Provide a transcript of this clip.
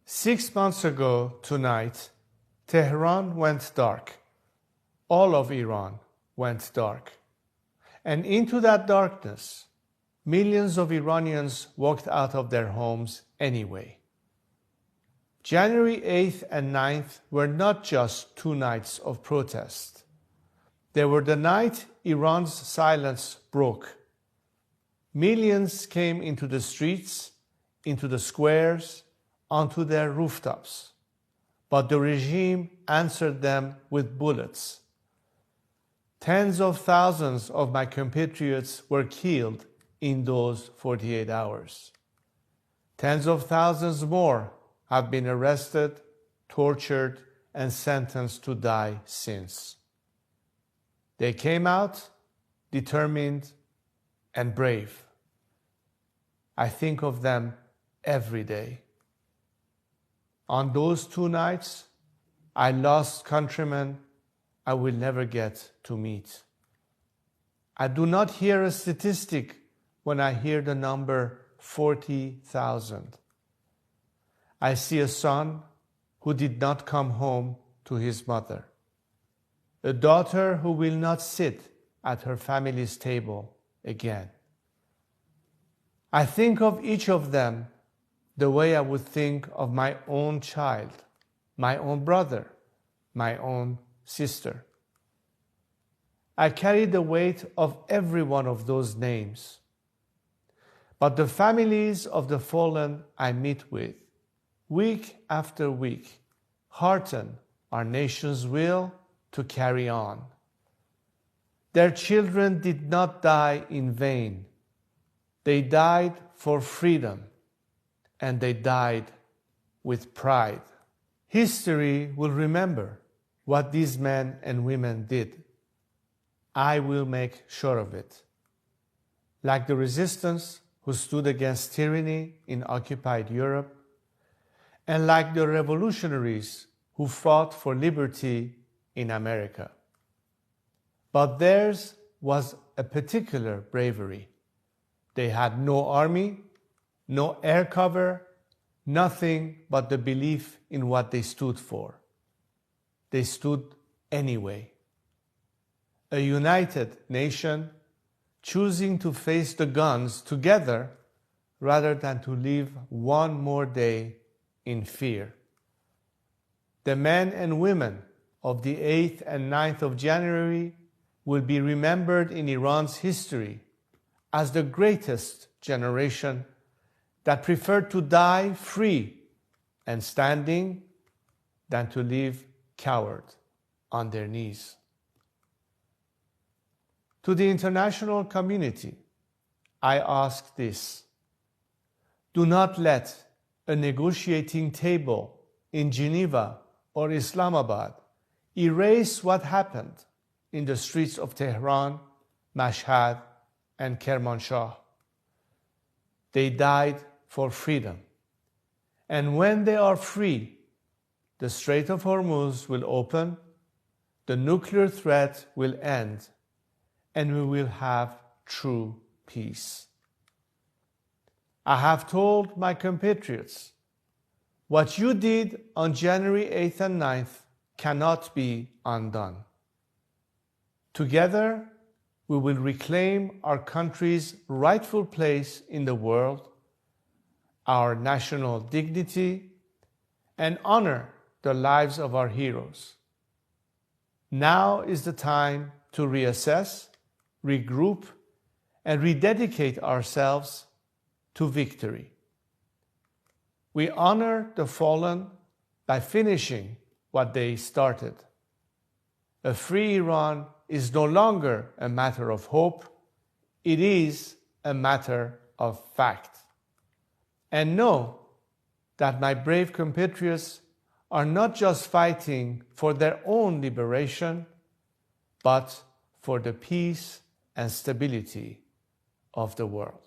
6 months ago tonight, Tehran went dark. All of Iran went dark. And into that darkness, millions of Iranians walked out of their homes anyway. January 8th and 9th were not just 2 nights of protest. They were the night Iran's silence broke. Millions came into the streets, into the squares, onto their rooftops. But the regime answered them with bullets. Tens of thousands of my compatriots were killed in those 48 hours. Tens of thousands more have been arrested, tortured, and sentenced to die since. They came out determined and brave. I think of them every day. On those 2 nights, I lost countrymen I will never get to meet. I do not hear a statistic when I hear the number 40,000. I see a son who did not come home to his mother, a daughter who will not sit at her family's table again. I think of each of them the way I would think of my own child, my own brother, my own sister. I carry the weight of every one of those names. But the families of the fallen I meet with, week after week, hearten our nation's will to carry on. Their children did not die in vain. They died for freedom, and they died with pride. History will remember what these men and women did. I will make sure of it. Like the resistance who stood against tyranny in occupied Europe, and like the revolutionaries who fought for liberty in America. But theirs was a particular bravery. They had no army, no air cover, nothing but the belief in what they stood for. They stood anyway. A united nation choosing to face the guns together rather than to live one more day in fear. The men and women of the 8th and 9th of January will be remembered in Iran's history as the greatest generation that preferred to die free and standing than to live coward on their knees. To the international community, I ask this: do not let a negotiating table in Geneva or Islamabad erase what happened in the streets of Tehran, Mashhad, and Kermanshah. They died for freedom. And when they are free, the Strait of Hormuz will open, the nuclear threat will end, and we will have true peace. I have told my compatriots, what you did on January 8th and 9th cannot be undone. Together, we will reclaim our country's rightful place in the world, our national dignity, and honor the lives of our heroes. Now is the time to reassess, regroup, and rededicate ourselves to victory. We honor the fallen by finishing what they started. A free Iran is no longer a matter of hope, it is a matter of fact. And know that my brave compatriots are not just fighting for their own liberation, but for the peace and stability of the world.